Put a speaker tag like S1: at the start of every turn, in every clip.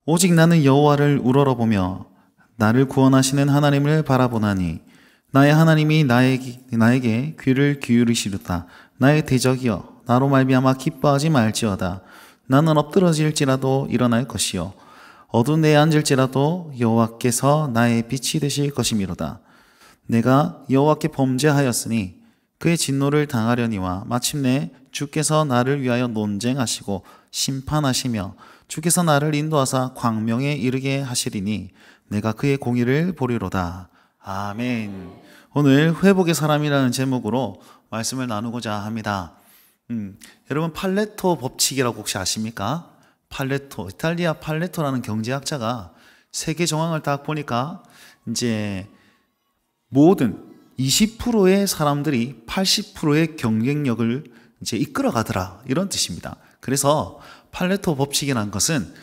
S1: 오직 나는 여호와를 우러러보며 나를 구원하시는 하나님을 바라보나니 나의 하나님이 나에게 귀를 기울이시리다. 나의 대적이여 나로 말미암아 기뻐하지 말지어다. 나는 엎드러질지라도 일어날 것이요 어두운 데에 앉을지라도 여호와께서 나의 빛이 되실 것이미로다. 내가 여호와께 범죄하였으니 그의 진노를 당하려니와 마침내 주께서 나를 위하여 논쟁하시고 심판하시며 주께서 나를 인도하사 광명에 이르게 하시리니 내가 그의 공의를 보리로다. 아멘. 오늘 회복의 사람이라는 제목으로 말씀을 나누고자 합니다. 여러분 팔레토 법칙이라고 혹시 아십니까? 팔레토, 이탈리아 팔레토라는 경제학자가 세계 정황을 딱 보니까 이제 모든 20%의 사람들이 80%의 경쟁력을 이제 이끌어 가더라, 이런 뜻입니다. 그래서 팔레토 법칙이라는 것은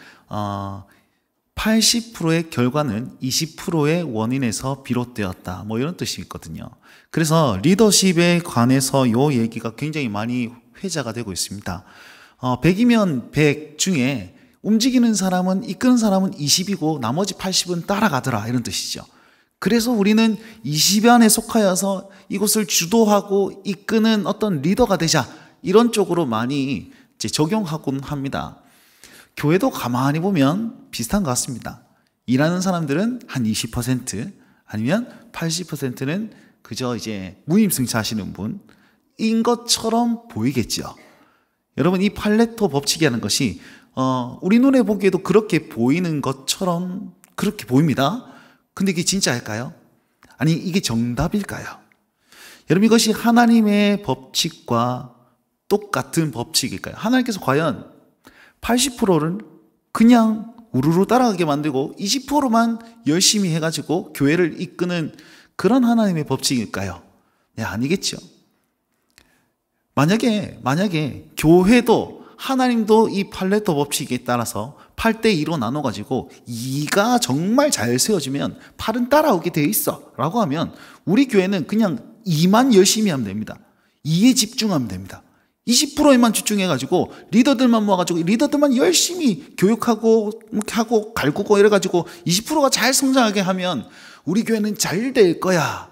S1: 80%의 결과는 20%의 원인에서 비롯되었다, 뭐 이런 뜻이 있거든요. 그래서 리더십에 관해서 이 얘기가 굉장히 많이 회자가 되고 있습니다. 100이면 100 중에 움직이는 사람은, 이끄는 사람은 20이고 나머지 80은 따라가더라, 이런 뜻이죠. 그래서 우리는 20 안에 속하여서 이곳을 주도하고 이끄는 어떤 리더가 되자, 이런 쪽으로 많이 이제 적용하곤 합니다. 교회도 가만히 보면 비슷한 것 같습니다. 일하는 사람들은 한 20%, 아니면 80%는 그저 이제 무임승차하시는 분인 것처럼 보이겠죠. 여러분, 이 팔레토 법칙이라는 것이 우리 눈에 보기에도 그렇게 보이는 것처럼 그렇게 보입니다. 근데 이게 진짜일까요? 아니, 이게 정답일까요? 여러분, 이것이 하나님의 법칙과 똑같은 법칙일까요? 하나님께서 과연 80%는 그냥 우르르 따라가게 만들고 20%만 열심히 해가지고 교회를 이끄는 그런 하나님의 법칙일까요? 네, 아니겠죠. 만약에 교회도, 하나님도 이 팔레토 법칙에 따라서 8대2로 나눠가지고 2가 정말 잘 세워지면 8은 따라오게 되어 있어 라고 하면 우리 교회는 그냥 2만 열심히 하면 됩니다. 2에 집중하면 됩니다. 20%에만 집중해가지고 리더들만 모아가지고 리더들만 열심히 교육하고 하고 갈구고 이래가지고 20%가 잘 성장하게 하면 우리 교회는 잘 될 거야.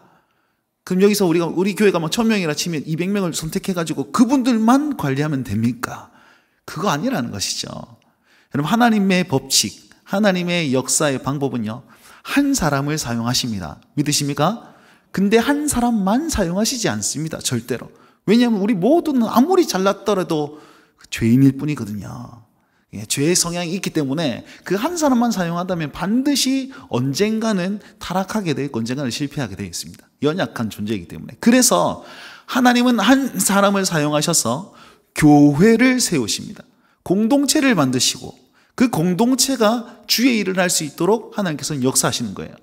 S1: 그럼 여기서 우리 교회가 뭐 1000명이라 치면 200명을 선택해가지고 그분들만 관리하면 됩니까? 그거 아니라는 것이죠. 여러분, 하나님의 법칙, 하나님의 역사의 방법은요, 한 사람을 사용하십니다. 믿으십니까? 근데 한 사람만 사용하시지 않습니다. 절대로. 왜냐하면 우리 모두는 아무리 잘났더라도 죄인일 뿐이거든요. 죄의 성향이 있기 때문에 그 한 사람만 사용한다면 반드시 언젠가는 타락하게 되어 있고 언젠가는 실패하게 되어 있습니다. 연약한 존재이기 때문에. 그래서 하나님은 한 사람을 사용하셔서 교회를 세우십니다. 공동체를 만드시고 그 공동체가 주의 일을 할 수 있도록 하나님께서는 역사하시는 거예요.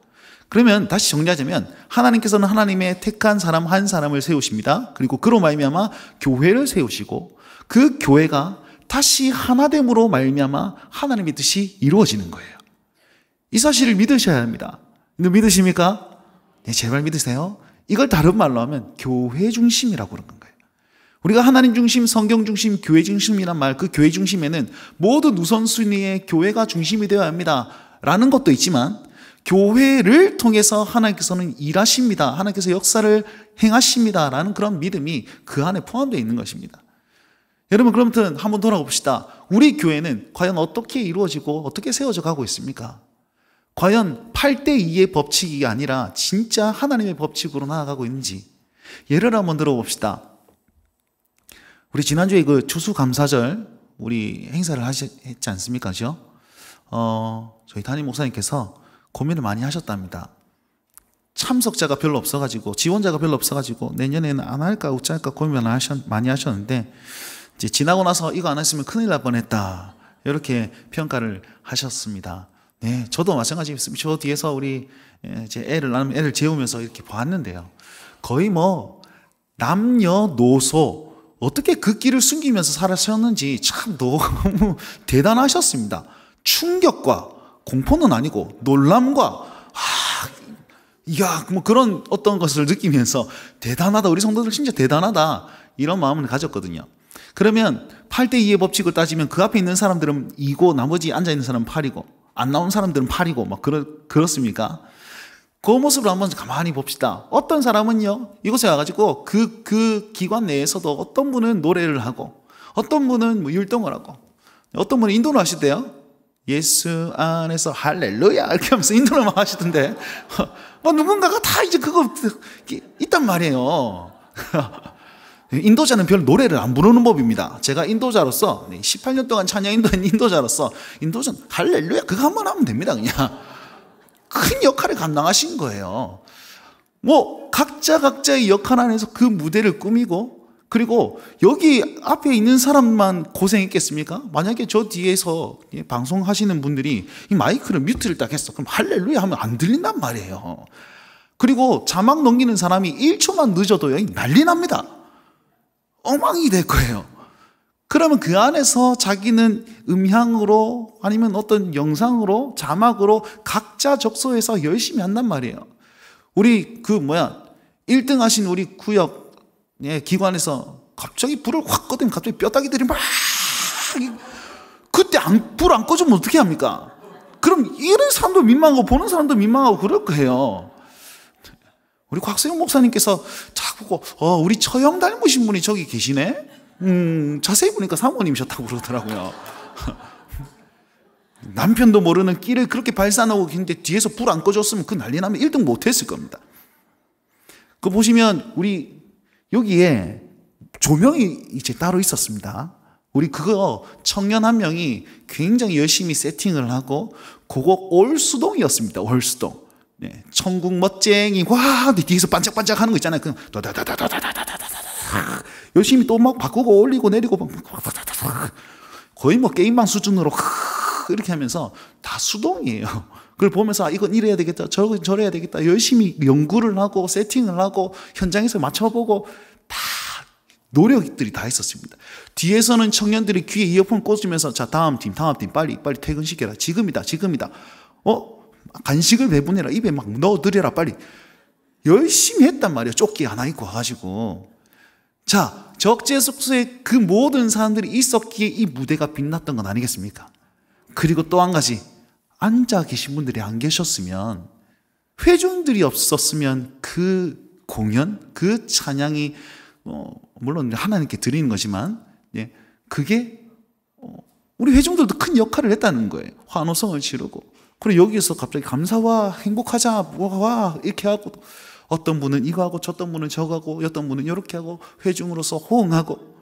S1: 그러면 다시 정리하자면 하나님께서는 하나님의 택한 사람 한 사람을 세우십니다. 그리고 그로 말미암아 교회를 세우시고 그 교회가 다시 하나됨으로 말미암아 하나님의 뜻이 이루어지는 거예요. 이 사실을 믿으셔야 합니다. 믿으십니까? 네, 제발 믿으세요. 이걸 다른 말로 하면 교회 중심이라고 그러는 거예요. 우리가 하나님 중심, 성경 중심, 교회 중심이란 말, 그 교회 중심에는 모든 우선순위의 교회가 중심이 되어야 합니다 라는 것도 있지만, 교회를 통해서 하나님께서는 일하십니다, 하나님께서 역사를 행하십니다 라는 그런 믿음이 그 안에 포함되어 있는 것입니다. 여러분, 그러면 한번 돌아봅시다. 우리 교회는 과연 어떻게 이루어지고 어떻게 세워져 가고 있습니까? 과연 8대2의 법칙이 아니라 진짜 하나님의 법칙으로 나아가고 있는지 예를 한번 들어봅시다. 우리 지난주에 그 추수감사절 우리 행사를 했지 않습니까? 그죠? 저희 담임 목사님께서 고민을 많이 하셨답니다. 참석자가 별로 없어가지고, 지원자가 별로 없어가지고 내년에는 안 할까 어쩔까 고민을 많이 하셨는데, 이제 지나고 나서 이거 안 했으면 큰일 날 뻔했다, 이렇게 평가를 하셨습니다. 네, 저도 마찬가지였습니다. 저 뒤에서 우리 제 애를 재우면서 이렇게 봤는데요, 거의 뭐 남녀노소 어떻게 그 길을 숨기면서 살아셨는지 참 너무 대단하셨습니다. 충격과 공포는 아니고 놀람과 뭐 그런 어떤 것을 느끼면서 대단하다, 우리 성도들 진짜 대단하다, 이런 마음을 가졌거든요. 그러면 8대2의 법칙을 따지면 그 앞에 있는 사람들은 2고 나머지 앉아있는 사람은 8이고, 안 나온 사람들은 팔이고 막 그렇습니까? 그 모습을 한번 가만히 봅시다. 어떤 사람은요, 이곳에 와가지고 그 기관 내에서도 어떤 분은 노래를 하고, 어떤 분은 뭐 율동을 하고, 어떤 분은 인도를 하시대요. 예수 안에서 할렐루야 이렇게 하면서 인도를 막 하시던데, 뭐 누군가가 다 이제 그거 있단 말이에요. 인도자는 별 노래를 안 부르는 법입니다. 제가 인도자로서 18년 동안 찬양 인도한 인도자로서 인도자는 할렐루야 그거 한번 하면 됩니다. 그냥 큰 역할을 감당하신 거예요. 뭐 각자의 역할 안에서 그 무대를 꾸미고, 그리고 여기 앞에 있는 사람만 고생했겠습니까? 만약에 저 뒤에서 방송하시는 분들이 이 마이크를 뮤트를 딱 했어. 그럼 할렐루야 하면 안 들린단 말이에요. 그리고 자막 넘기는 사람이 1초만 늦어도 난리 납니다. 엉망이 될 거예요. 그러면 그 안에서 자기는 음향으로 아니면 어떤 영상으로 자막으로 각자 적소해서 열심히 한단 말이에요. 우리 1등 하신 우리 구역 기관에서 갑자기 불을 확 꺼대면 갑자기 뼈다귀들이 막 그때 불 안 꺼주면 어떻게 합니까? 그럼 이런 사람도 민망하고 보는 사람도 민망하고 그럴 거예요. 우리 곽세용 목사님께서 자꾸 우리 처형 닮으신 분이 저기 계시네? 자세히 보니까 사모님이셨다고 그러더라고요. 남편도 모르는 끼를 그렇게 발산하고 계신데 뒤에서 불 안 꺼줬으면 그 난리 나면 1등 못했을 겁니다. 그거 보시면 우리 여기에 조명이 이제 따로 있었습니다. 우리 그거 청년 한 명이 굉장히 열심히 세팅을 하고, 그거 올수동이었습니다. 올수동. 네, 천국 멋쟁이 와 뒤에서 반짝반짝 하는 거 있잖아요. 그냥 열심히 또 막 바꾸고 올리고 내리고 거의 뭐 게임방 수준으로 이렇게 하면서 다 수동이에요. 그걸 보면서 이건 이래야 되겠다, 저건 저래야 되겠다, 열심히 연구를 하고 세팅을 하고 현장에서 맞춰보고 다 노력들이 다 있었습니다. 뒤에서는 청년들이 귀에 이어폰 꽂으면서 자 다음 팀 빨리 퇴근시켜라, 지금이다 간식을 배분해라, 입에 막 넣어드려라, 빨리. 열심히 했단 말이에요. 조끼 하나 입고 와가지고. 자, 적재숙소에 그 모든 사람들이 있었기에 이 무대가 빛났던 건 아니겠습니까? 그리고 또 한 가지, 앉아 계신 분들이 안 계셨으면, 회중들이 없었으면 그 공연, 그 찬양이 물론 하나님께 드리는 거지만 그게 우리 회중들도 큰 역할을 했다는 거예요. 환호성을 지르고, 그리고 여기에서 갑자기 감사와 행복하자 뭐와 이렇게 하고, 어떤 분은 이거 하고 어떤 분은 저거 하고 어떤 분은 이렇게 하고 회중으로서 호응하고,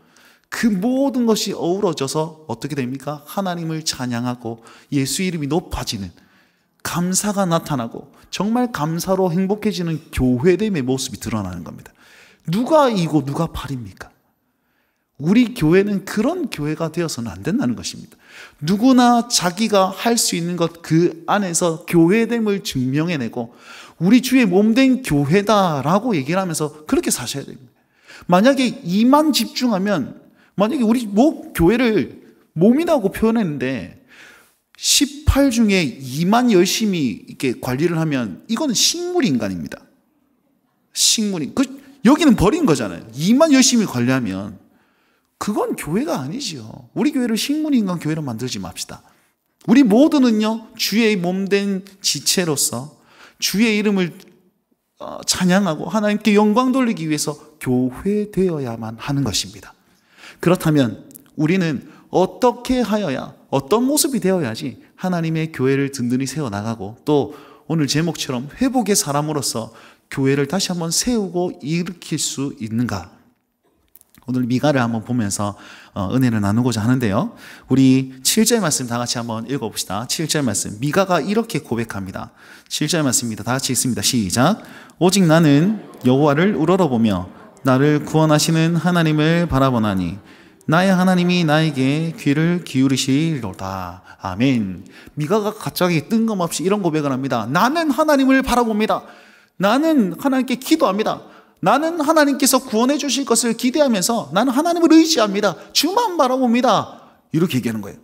S1: 그 모든 것이 어우러져서 어떻게 됩니까? 하나님을 찬양하고 예수 이름이 높아지는, 감사가 나타나고 정말 감사로 행복해지는 교회됨의 모습이 드러나는 겁니다. 누가 이고 누가 팔입니까? 우리 교회는 그런 교회가 되어서는 안 된다는 것입니다. 누구나 자기가 할 수 있는 것 그 안에서 교회됨을 증명해내고 우리 주의 몸된 교회다라고 얘기를 하면서 그렇게 사셔야 됩니다. 만약에 이만 집중하면, 만약에 우리 교회를 몸이라고 표현했는데 18 중에 2만 열심히 이렇게 관리를 하면 이거는 식물인간입니다. 식물인, 여기는 버린 거잖아요. 2만 열심히 관리하면 그건 교회가 아니지요. 우리 교회를 식물인간 교회로 만들지 맙시다. 우리 모두는요, 주의 몸된 지체로서 주의 이름을 찬양하고 하나님께 영광 돌리기 위해서 교회 되어야만 하는 것입니다. 그렇다면 우리는 어떻게 하여야, 어떤 모습이 되어야지 하나님의 교회를 든든히 세워나가고, 또 오늘 제목처럼 회복의 사람으로서 교회를 다시 한번 세우고 일으킬 수 있는가? 오늘 미가를 한번 보면서 은혜를 나누고자 하는데요. 우리 7절 말씀 다 같이 한번 읽어봅시다. 7절 말씀, 미가가 이렇게 고백합니다. 7절 말씀입니다. 다 같이 읽습니다. 시작. 오직 나는 여호와를 우러러보며 나를 구원하시는 하나님을 바라보나니 나의 하나님이 나에게 귀를 기울이시리로다. 아멘. 미가가 갑자기 뜬금없이 이런 고백을 합니다. 나는 하나님을 바라봅니다. 나는 하나님께 기도합니다. 나는 하나님께서 구원해 주실 것을 기대하면서 나는 하나님을 의지합니다. 주만 바라봅니다. 이렇게 얘기하는 거예요.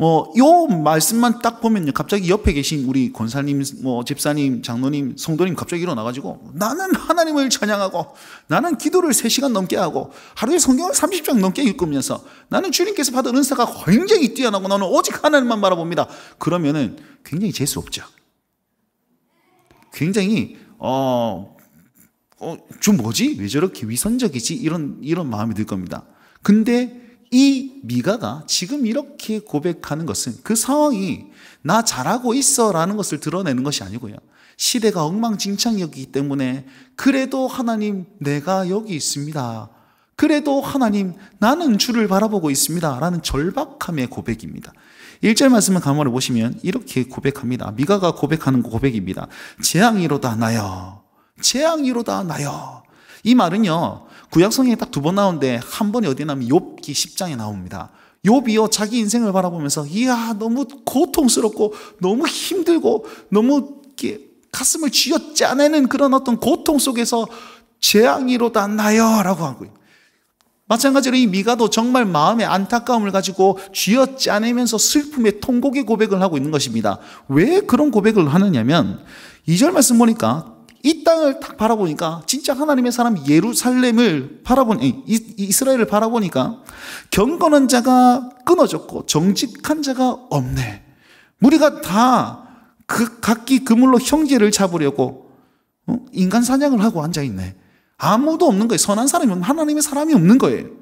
S1: 요 말씀만 딱 보면요. 갑자기 옆에 계신 우리 권사님, 집사님, 장로님, 성도님 갑자기 일어나가지고 나는 하나님을 찬양하고 나는 기도를 3시간 넘게 하고 하루에 성경을 30장 넘게 읽으면서 나는 주님께서 받은 은사가 굉장히 뛰어나고 나는 오직 하나님만 바라봅니다. 그러면은 굉장히 재수 없죠. 굉장히, 좀 뭐지? 왜 저렇게 위선적이지? 이런 마음이 들 겁니다. 근데 이 미가가 지금 이렇게 고백하는 것은 그 상황이 나 잘하고 있어 라는 것을 드러내는 것이 아니고요. 시대가 엉망진창이었기 때문에 그래도 하나님 내가 여기 있습니다. 그래도 하나님 나는 주를 바라보고 있습니다. 라는 절박함의 고백입니다. 1절 말씀을 가만히 보시면 이렇게 고백합니다. 미가가 고백하는 고백입니다. 재앙이로다 나여. 재앙이로다 나여. 이 말은요. 구약성경에 딱 2번 나오는데 한 번이 어디 나오면 욥기 10장에 나옵니다. 욥이요 자기 인생을 바라보면서 이야 너무 고통스럽고 너무 힘들고 너무 가슴을 쥐어짜내는 그런 어떤 고통 속에서 재앙이로다 나여 라고 하고요. 마찬가지로 이 미가도 정말 마음의 안타까움을 가지고 쥐어짜내면서 슬픔의 통곡의 고백을 하고 있는 것입니다. 왜 그런 고백을 하느냐면 2절 말씀 보니까 이 땅을 딱 바라보니까 진짜 하나님의 사람 예루살렘을 이스라엘을 바라보니까 경건한 자가 끊어졌고 정직한 자가 없네. 우리가 다 각기 그물로 형제를 잡으려고 인간 사냥을 하고 앉아있네. 아무도 없는 거예요. 선한 사람이면 하나님의 사람이 없는 거예요.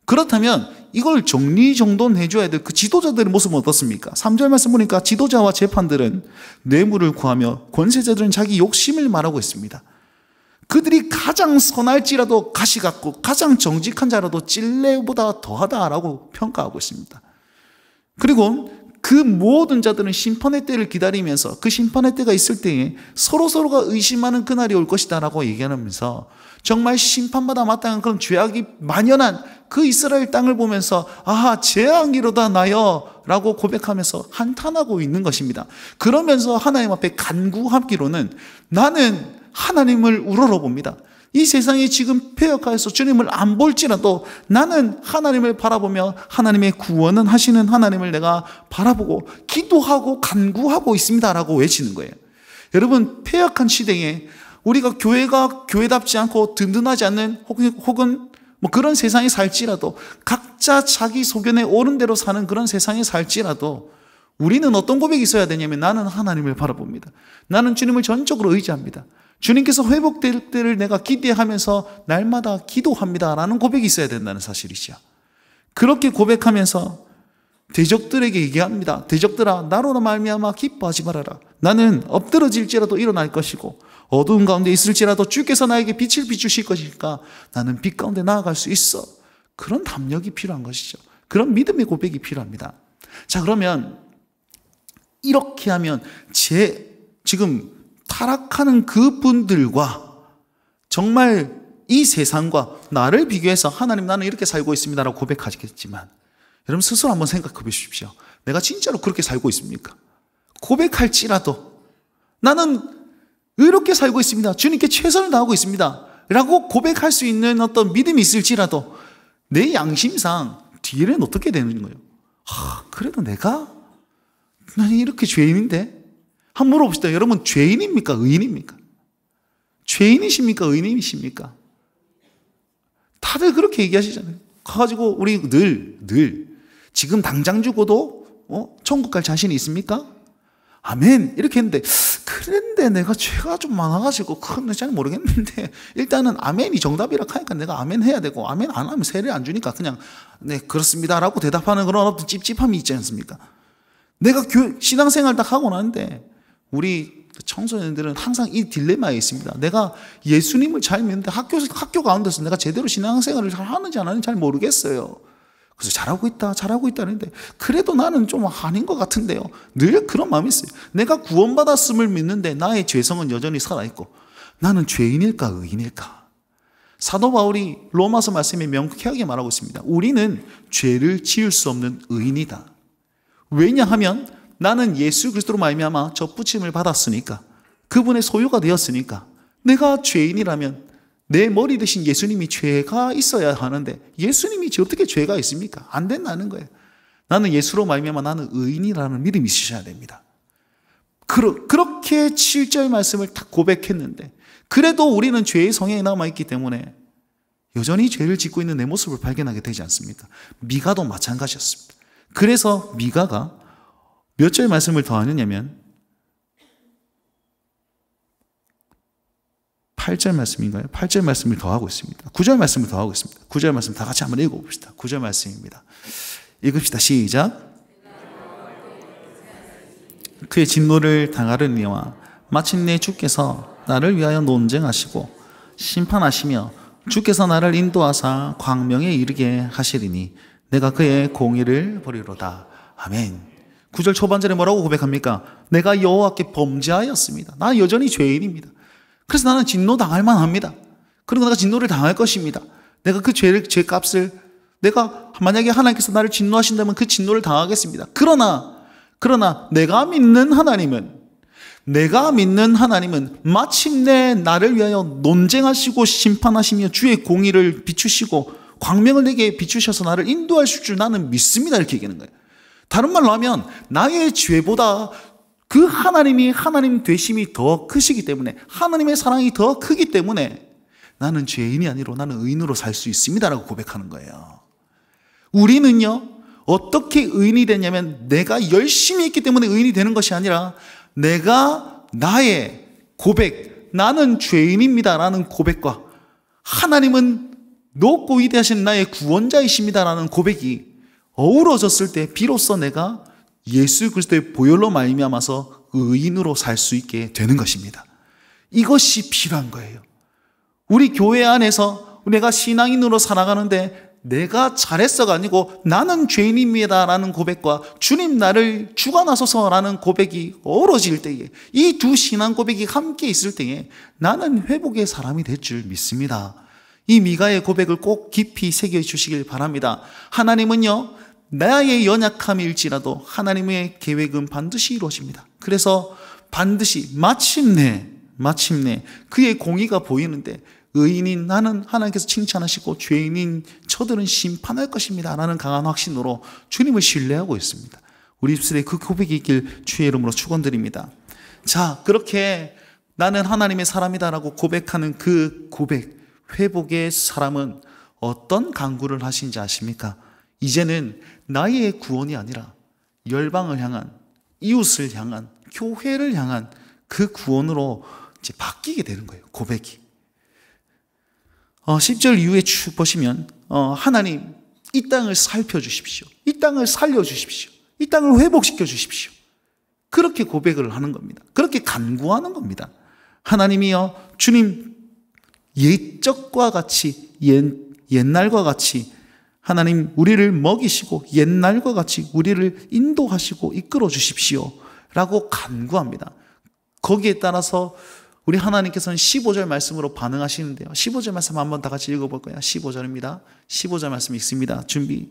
S1: 그렇다면 이걸 정리정돈해줘야 될 그 지도자들의 모습은 어떻습니까? 3절 말씀 보니까 지도자와 재판들은 뇌물을 구하며 권세자들은 자기 욕심을 말하고 있습니다. 그들이 가장 선할지라도 가시 같고 가장 정직한 자라도 찔레보다 더하다라고 평가하고 있습니다. 그리고 그 모든 자들은 심판의 때를 기다리면서 그 심판의 때가 있을 때에 서로서로가 의심하는 그날이 올 것이다 라고 얘기하면서 정말 심판받아 마땅한 그런 죄악이 만연한 그 이스라엘 땅을 보면서 아하 재앙이로다 나여 라고 고백하면서 한탄하고 있는 것입니다. 그러면서 하나님 앞에 간구하기로는 나는 하나님을 우러러봅니다. 이 세상이 지금 폐역하여서 주님을 안 볼지라도 나는 하나님을 바라보며 하나님의 구원은 하시는 하나님을 내가 바라보고 기도하고 간구하고 있습니다 라고 외치는 거예요. 여러분 폐역한 시대에 우리가 교회가 교회답지 않고 든든하지 않는 혹은 뭐 그런 세상에 살지라도 각자 자기 소견에 옳은 대로 사는 그런 세상에 살지라도 우리는 어떤 고백이 있어야 되냐면 나는 하나님을 바라봅니다. 나는 주님을 전적으로 의지합니다. 주님께서 회복될 때를 내가 기대하면서 날마다 기도합니다 라는 고백이 있어야 된다는 사실이죠. 그렇게 고백하면서 대적들에게 얘기합니다. 대적들아 나로 말미암아 기뻐하지 말아라. 나는 엎드러질지라도 일어날 것이고 어두운 가운데 있을지라도 주께서 나에게 빛을 비추실 것이니까 나는 빛 가운데 나아갈 수 있어. 그런 담력이 필요한 것이죠. 그런 믿음의 고백이 필요합니다. 자 그러면 이렇게 하면 지금 타락하는 그분들과 정말 이 세상과 나를 비교해서 하나님 나는 이렇게 살고 있습니다라고 고백하시겠지만 여러분 스스로 한번 생각해 보십시오. 내가 진짜로 그렇게 살고 있습니까? 고백할지라도 나는 이렇게 살고 있습니다. 주님께 최선을 다하고 있습니다. 라고 고백할 수 있는 어떤 믿음이 있을지라도 내 양심상 뒤에는 어떻게 되는 거예요? 그래도 나는 이렇게 죄인인데? 한번 물어봅시다. 여러분 죄인입니까? 의인입니까? 죄인이십니까? 의인이십니까? 다들 그렇게 얘기하시잖아요. 가가지고 우리 늘 지금 당장 죽어도 천국 갈 자신이 있습니까? 아멘 이렇게 했는데 그런데 내가 죄가 좀 많아가지고 그건 잘 모르겠는데 일단은 아멘이 정답이라 하니까 내가 아멘 해야 되고 아멘 안 하면 세례 안 주니까 그냥 네 그렇습니다라고 대답하는 그런 어떤 찝찝함이 있지 않습니까? 내가 신앙생활 딱 하고 나는데 우리 청소년들은 항상 이 딜레마에 있습니다. 내가 예수님을 잘 믿는데 학교 가운데서 내가 제대로 신앙생활을 잘 하는지 안 하는지 잘 모르겠어요. 그래서 잘하고 있다는데 그래도 나는 좀 아닌 것 같은데요. 늘 그런 마음이 있어요. 내가 구원받았음을 믿는데 나의 죄성은 여전히 살아있고 나는 죄인일까 의인일까? 사도 바울이 로마서 말씀에 명쾌하게 말하고 있습니다. 우리는 죄를 지을 수 없는 의인이다. 왜냐하면 나는 예수 그리스도로 말미암아 접붙임을 받았으니까 그분의 소유가 되었으니까 내가 죄인이라면 내 머리 대신 예수님이 죄가 있어야 하는데 예수님이 어떻게 죄가 있습니까? 안 된다는 거예요. 나는 예수로 말미암아 나는 의인이라는 믿음이 있으셔야 됩니다. 그렇게 7절 말씀을 딱 고백했는데 그래도 우리는 죄의 성향이 남아있기 때문에 여전히 죄를 짓고 있는 내 모습을 발견하게 되지 않습니까? 미가도 마찬가지였습니다. 그래서 미가가 몇 절 말씀을 더 하느냐면 8절 말씀인가요? 8절 말씀을 더 하고 있습니다. 9절 말씀을 더 하고 있습니다. 9절 말씀 다 같이 한번 읽어봅시다. 9절 말씀입니다. 읽읍시다. 시작. 그의 진노를 당하려니와 마침내 주께서 나를 위하여 논쟁하시고 심판하시며 주께서 나를 인도하사 광명에 이르게 하시리니 내가 그의 공의를 보리로다. 아멘. 9절 초반절에 뭐라고 고백합니까? 내가 여호와께 범죄하였습니다. 나 여전히 죄인입니다. 그래서 나는 진노 당할 만합니다. 그리고 내가 진노를 당할 것입니다. 내가 그 죄값을 내가 만약에 하나님께서 나를 진노하신다면 그 진노를 당하겠습니다. 그러나 내가 믿는 하나님은 마침내 나를 위하여 논쟁하시고 심판하시며 주의 공의를 비추시고 광명을 내게 비추셔서 나를 인도하실 줄 나는 믿습니다. 이렇게 얘기하는 거예요. 다른 말로 하면 나의 죄보다 그 하나님이 하나님 되심이 더 크시기 때문에 하나님의 사랑이 더 크기 때문에 나는 죄인이 아니라 나는 의인으로 살 수 있습니다라고 고백하는 거예요. 우리는요 어떻게 의인이 되냐면 내가 열심히 했기 때문에 의인이 되는 것이 아니라 내가 나의 고백, 나는 죄인입니다라는 고백과 하나님은 높고 위대하신 나의 구원자이십니다라는 고백이 어우러졌을 때 비로소 내가 예수 그리스도의 보혈로 말미암아서 의인으로 살 수 있게 되는 것입니다. 이것이 필요한 거예요. 우리 교회 안에서 내가 신앙인으로 살아가는데 내가 잘했어가 아니고 나는 죄인입니다라는 고백과 주님 나를 주관하소서라는 고백이 어우러질 때에 이 두 신앙 고백이 함께 있을 때에 나는 회복의 사람이 될 줄 믿습니다. 이 미가의 고백을 꼭 깊이 새겨주시길 바랍니다. 하나님은요 나의 연약함일지라도 하나님의 계획은 반드시 이루어집니다. 그래서 반드시 마침내 그의 공의가 보이는데 의인인 나는 하나님께서 칭찬하시고 죄인인 저들은 심판할 것입니다 라는 강한 확신으로 주님을 신뢰하고 있습니다. 우리 입술에 그 고백이 있길 주의 이름으로 축원드립니다. 자, 그렇게 나는 하나님의 사람이다라고 고백하는 그 고백, 회복의 사람은 어떤 간구를 하신지 아십니까? 이제는 나의 구원이 아니라 열방을 향한, 이웃을 향한, 교회를 향한 그 구원으로 이제 바뀌게 되는 거예요. 고백이. 10절 이후에 쭉 보시면 하나님 이 땅을 살펴주십시오. 이 땅을 살려주십시오. 이 땅을 회복시켜 주십시오. 그렇게 고백을 하는 겁니다. 그렇게 간구하는 겁니다. 하나님이여 주님 옛적과 같이 옛날과 같이 하나님 우리를 먹이시고 옛날과 같이 우리를 인도하시고 이끌어 주십시오 라고 간구합니다. 거기에 따라서 우리 하나님께서는 15절 말씀으로 반응하시는데요. 15절 말씀 한번 다 같이 읽어볼 거예요. 15절입니다. 15절 말씀 읽습니다. 준비.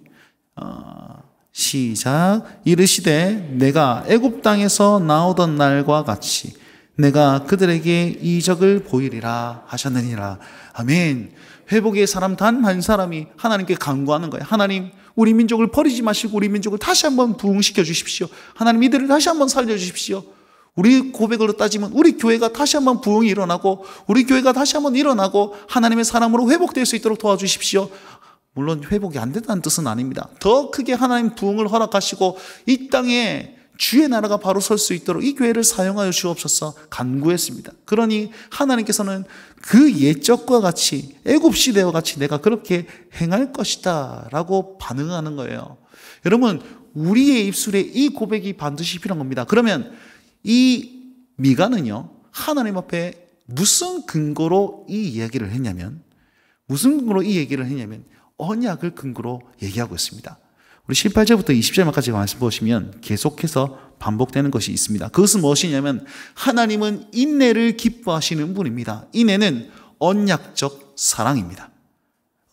S1: 시작. 이르시되 내가 애굽 땅에서 나오던 날과 같이 내가 그들에게 이적을 보이리라 하셨느니라. 아멘. 회복의 사람 단 한 사람이 하나님께 간구하는 거예요. 하나님 우리 민족을 버리지 마시고 우리 민족을 다시 한번 부흥시켜 주십시오. 하나님 이들을 다시 한번 살려주십시오. 우리 고백으로 따지면 우리 교회가 다시 한번 부흥이 일어나고 우리 교회가 다시 한번 일어나고 하나님의 사람으로 회복될 수 있도록 도와주십시오. 물론 회복이 안 된다는 뜻은 아닙니다. 더 크게 하나님 부흥을 허락하시고 이 땅에 주의 나라가 바로 설 수 있도록 이 교회를 사용하여 주옵소서 간구했습니다. 그러니 하나님께서는 그 옛적과 같이 애굽 시대와 같이 내가 그렇게 행할 것이다 라고 반응하는 거예요. 여러분 우리의 입술에 이 고백이 반드시 필요한 겁니다. 그러면 이 미가는요 하나님 앞에 무슨 근거로 이 이야기를 했냐면 언약을 근거로 얘기하고 있습니다. 우리 18절부터 20절까지 말씀 보시면 계속해서 반복되는 것이 있습니다. 그것은 무엇이냐면 하나님은 인내를 기뻐하시는 분입니다. 인내는 언약적 사랑입니다.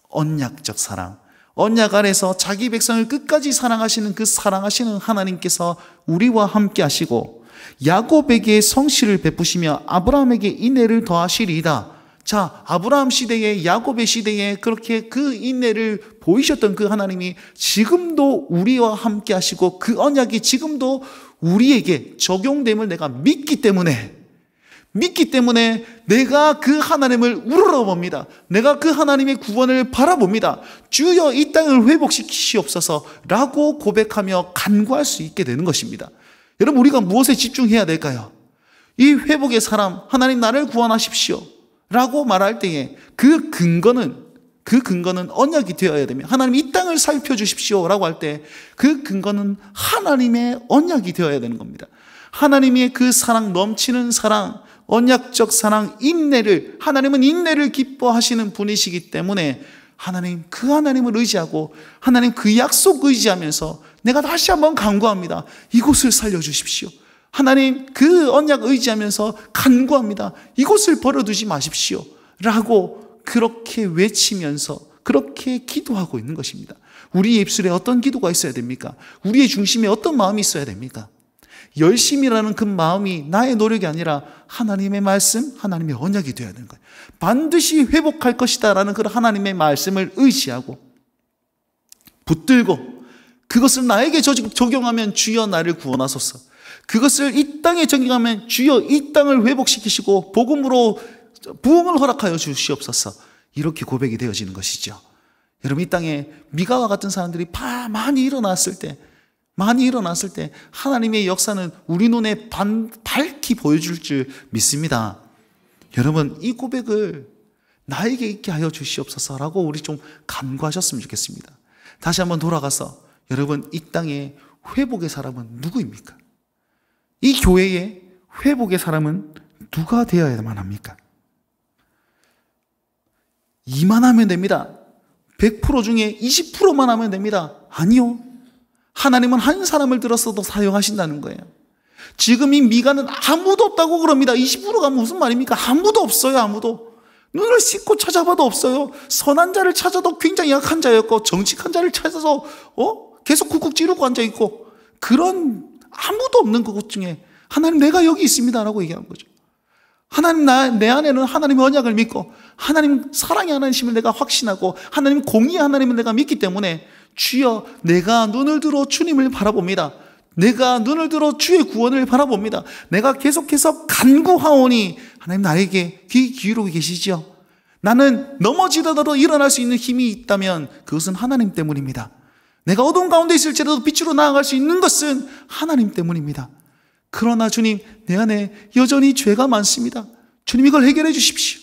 S1: 언약적 사랑. 언약 아래서 자기 백성을 끝까지 사랑하시는 그 사랑하시는 하나님께서 우리와 함께 하시고 야곱에게 성실을 베푸시며 아브라함에게 인내를 더하시리이다. 자, 아브라함 시대에, 야곱의 시대에 그렇게 그 인내를 보이셨던 그 하나님이 지금도 우리와 함께 하시고 그 언약이 지금도 우리에게 적용됨을 내가 믿기 때문에 내가 그 하나님을 우러러봅니다. 내가 그 하나님의 구원을 바라봅니다. 주여 이 땅을 회복시키시옵소서 라고 고백하며 간구할 수 있게 되는 것입니다. 여러분, 우리가 무엇에 집중해야 될까요? 이 회복의 사람, 하나님 나를 구원하십시오 라고 말할 때에 그 근거는 언약이 되어야 됩니다. 하나님 이 땅을 살펴주십시오 라고 할 때 그 근거는 하나님의 언약이 되어야 되는 겁니다. 하나님의 그 사랑, 넘치는 사랑, 언약적 사랑, 하나님은 인내를 기뻐하시는 분이시기 때문에 그 하나님을 의지하고 하나님 그 약속 의지하면서 내가 다시 한번 간구합니다. 이곳을 살려주십시오. 하나님 그 언약 의지하면서 간구합니다. 이곳을 버려두지 마십시오 라고 그렇게 외치면서 그렇게 기도하고 있는 것입니다. 우리의 입술에 어떤 기도가 있어야 됩니까? 우리의 중심에 어떤 마음이 있어야 됩니까? 열심이라는 그 마음이 나의 노력이 아니라 하나님의 말씀, 하나님의 언약이 되어야 되는 거예요. 반드시 회복할 것이다 라는 그 하나님의 말씀을 의지하고 붙들고 그것을 나에게 적용하면 주여 나를 구원하소서, 그것을 이 땅에 적용하면 주여 이 땅을 회복시키시고 복음으로 부흥을 허락하여 주시옵소서, 이렇게 고백이 되어지는 것이죠. 여러분, 이 땅에 미가와 같은 사람들이 많이 일어났을 때 하나님의 역사는 우리 눈에 밝히 보여줄 줄 믿습니다. 여러분, 이 고백을 나에게 있게 하여 주시옵소서라고 우리 좀 간구하셨으면 좋겠습니다. 다시 한번 돌아가서 여러분, 이 땅에 회복의 사람은 누구입니까? 이 교회의 회복의 사람은 누가 되어야만 합니까? 이만하면 됩니다. 100% 중에 20%만 하면 됩니다. 아니요. 하나님은 한 사람을 들었어도 사용하신다는 거예요. 지금 이 미가는 아무도 없다고 그럽니다. 20%가 무슨 말입니까? 아무도 없어요. 아무도. 눈을 씻고 찾아봐도 없어요. 선한 자를 찾아도 굉장히 약한 자였고, 정직한 자를 찾아서 계속 쿡쿡 찌르고 앉아있고, 그런 아무도 없는 것 중에 하나님 내가 여기 있습니다 라고 얘기한 거죠. 하나님 내 안에는 하나님의 언약을 믿고 하나님 사랑의 하나님이심을 내가 확신하고 하나님 공의의 하나님을 내가 믿기 때문에 주여 내가 눈을 들어 주님을 바라봅니다. 내가 눈을 들어 주의 구원을 바라봅니다. 내가 계속해서 간구하오니 하나님 나에게 귀 기울이고 계시죠. 나는 넘어지더라도 일어날 수 있는 힘이 있다면 그것은 하나님 때문입니다. 내가 어두운 가운데 있을지라도 빛으로 나아갈 수 있는 것은 하나님 때문입니다. 그러나 주님, 내 안에 여전히 죄가 많습니다. 주님, 이걸 해결해 주십시오.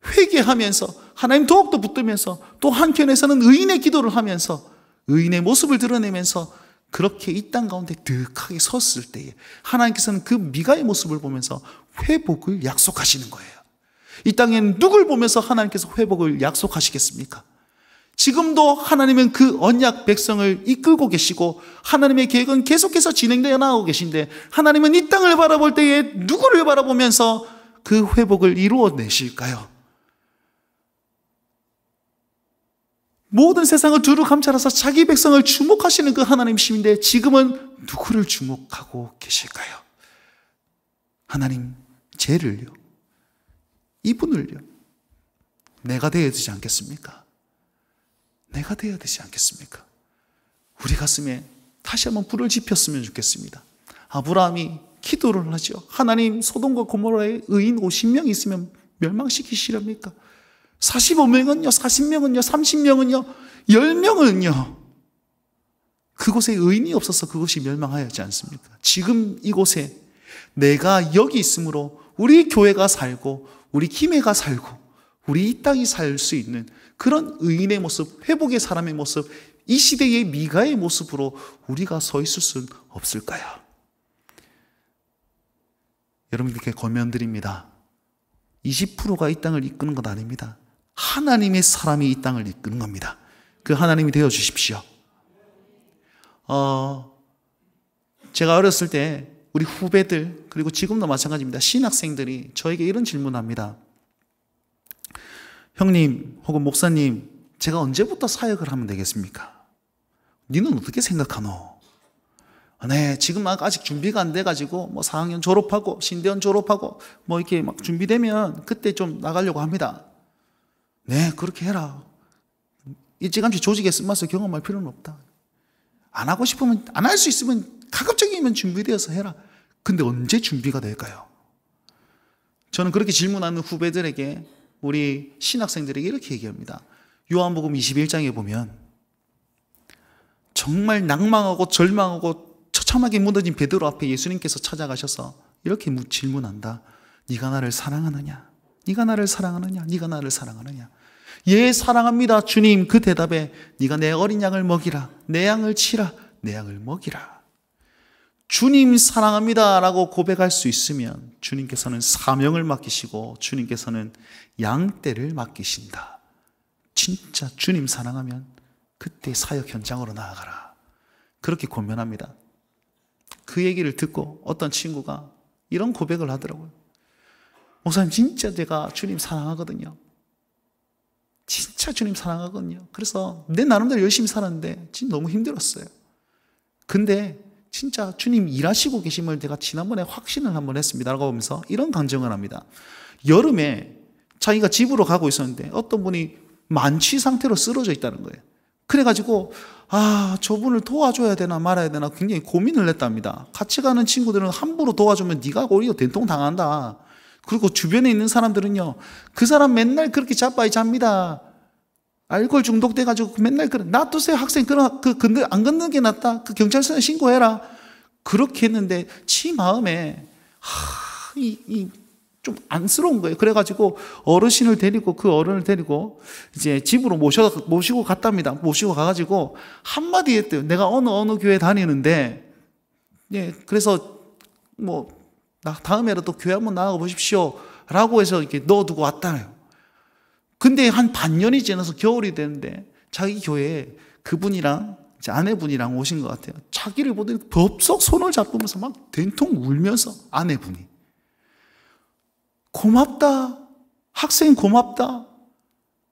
S1: 회개하면서 하나님 더욱더 붙들면서 또 한켠에서는 의인의 기도를 하면서 의인의 모습을 드러내면서 그렇게 이 땅 가운데 득하게 섰을 때에 하나님께서는 그 미가의 모습을 보면서 회복을 약속하시는 거예요. 이 땅엔 누굴 보면서 하나님께서 회복을 약속하시겠습니까? 지금도 하나님은 그 언약 백성을 이끌고 계시고 하나님의 계획은 계속해서 진행되어 나가고 계신데 하나님은 이 땅을 바라볼 때에 누구를 바라보면서 그 회복을 이루어내실까요? 모든 세상을 두루 감찰하사 자기 백성을 주목하시는 그 하나님이신데 지금은 누구를 주목하고 계실까요? 하나님, 쟤를요, 이분을요, 내가 되어야 되지 않겠습니까? 내가 되어야 되지 않겠습니까? 우리 가슴에 다시 한번 불을 지폈으면 좋겠습니다. 아브라함이 기도를 하죠. 하나님, 소돔과 고모라에 의인 50명 있으면 멸망시키시렵니까? 45명은요, 40명은요, 30명은요, 10명은요. 그곳에 의인이 없어서 그곳이 멸망하였지 않습니까? 지금 이곳에 내가 여기 있으므로 우리 교회가 살고 우리 김해가 살고 우리 이 땅이 살 수 있는 그런 의인의 모습, 회복의 사람의 모습, 이 시대의 미가의 모습으로 우리가 서 있을 수는 없을까요? 여러분들께 권면드립니다. 20%가 이 땅을 이끄는 것 아닙니다. 하나님의 사람이 이 땅을 이끄는 겁니다. 그 하나님이 되어 주십시오. 제가 어렸을 때 우리 후배들, 그리고 지금도 마찬가지입니다. 신학생들이 저에게 이런 질문을 합니다. 형님 혹은 목사님, 제가 언제부터 사역을 하면 되겠습니까? 니는 어떻게 생각하노? 네, 지금 아직 준비가 안 돼가지고, 4학년 졸업하고, 신대원 졸업하고, 이렇게 막 준비되면 그때 좀 나가려고 합니다. 네, 그렇게 해라. 일찌감치 조직에 쓴맛을 경험할 필요는 없다. 안 하고 싶으면, 안 할 수 있으면 가급적이면 준비되어서 해라. 근데 언제 준비가 될까요? 저는 그렇게 질문하는 후배들에게, 우리 신학생들에게 이렇게 얘기합니다. 요한복음 21장에 보면 정말 낭망하고 절망하고 처참하게 무너진 베드로 앞에 예수님께서 찾아가셔서 이렇게 질문한다. 네가 나를 사랑하느냐? 네가 나를 사랑하느냐? 네가 나를 사랑하느냐? 예, 사랑합니다, 주님. 그 대답에 네가 내 어린 양을 먹이라. 내 양을 치라. 내 양을 먹이라. 주님 사랑합니다 라고 고백할 수 있으면 주님께서는 사명을 맡기시고 주님께서는 양떼를 맡기신다. 진짜 주님 사랑하면 그때 사역 현장으로 나아가라. 그렇게 권면합니다. 그 얘기를 듣고 어떤 친구가 이런 고백을 하더라고요. 목사님, 진짜 제가 주님 사랑하거든요. 진짜 주님 사랑하거든요. 그래서 내 나름대로 열심히 살았는데 진짜 너무 힘들었어요. 근데 진짜 주님 일하시고 계심을 제가 지난번에 확신을 한번 했습니다 라고 하면서 이런 강정을 합니다. 여름에 자기가 집으로 가고 있었는데 어떤 분이 만취 상태로 쓰러져 있다는 거예요. 그래가지고 저분을 도와줘야 되나 말아야 되나 굉장히 고민을 했답니다. 같이 가는 친구들은 함부로 도와주면 네가 오히려 된통 당한다. 그리고 주변에 있는 사람들은요, 그 사람 맨날 그렇게 자빠이 잡니다. 알코올 중독돼가지고 맨날 놔두세요, 학생. 근데 안 걷는 게 낫다. 그 경찰서에 신고해라. 그렇게 했는데 지 마음에 좀 안쓰러운 거예요. 그래가지고 어르신을 데리고, 그 어른을 데리고 이제 집으로 모시고 갔답니다. 모시고 가가지고 한마디 했대요. 내가 어느 교회 다니는데, 예, 그래서 다음에라도 교회 한번 나가 보십시오 라고 해서 이렇게 넣어두고 왔다네요. 근데 한 반년이 지나서 겨울이 됐는데 자기 교회에 그분이랑 이제 아내분이랑 오신 것 같아요. 자기를 보더니 덥석 손을 잡으면서 막 된통 울면서, 아내분이 고맙다, 학생 고맙다.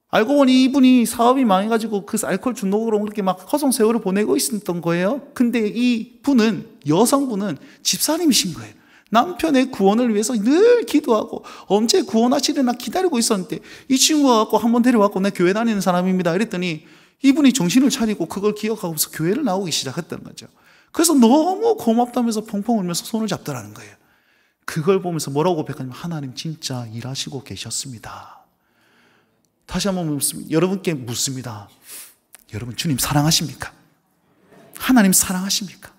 S1: 알고 보니 이분이 사업이 망해가지고 그 알코올 중독으로 그렇게 막 허송세월을 보내고 있었던 거예요. 근데 이 분은, 여성분은 집사님이신 거예요. 남편의 구원을 위해서 늘 기도하고 언제 구원하시려나 기다리고 있었는데 이 친구가 갖고 한번 데려왔고, 내 교회 다니는 사람입니다 이랬더니 이분이 정신을 차리고 그걸 기억하고서 교회를 나오기 시작했다는 거죠. 그래서 너무 고맙다면서 펑펑 울면서 손을 잡더라는 거예요. 그걸 보면서 뭐라고 고백하냐면, 하나님 진짜 일하시고 계셨습니다. 다시 한번 여러분께 묻습니다. 여러분, 주님 사랑하십니까? 하나님 사랑하십니까?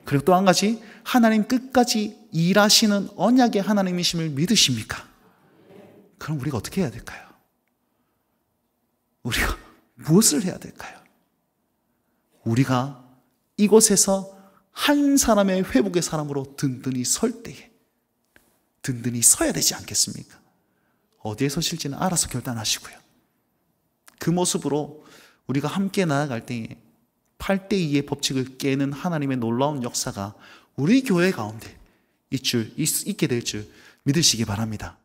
S1: 그리고 또 한 가지, 하나님 끝까지 일하시는 언약의 하나님이심을 믿으십니까? 그럼 우리가 어떻게 해야 될까요? 우리가 무엇을 해야 될까요? 우리가 이곳에서 한 사람의 회복의 사람으로 든든히 설 때에 든든히 서야 되지 않겠습니까? 어디에 서실지는 알아서 결단하시고요. 그 모습으로 우리가 함께 나아갈 때에 8대2의 법칙을 깨는 하나님의 놀라운 역사가 우리 교회 가운데 있게 될 줄 믿으시기 바랍니다.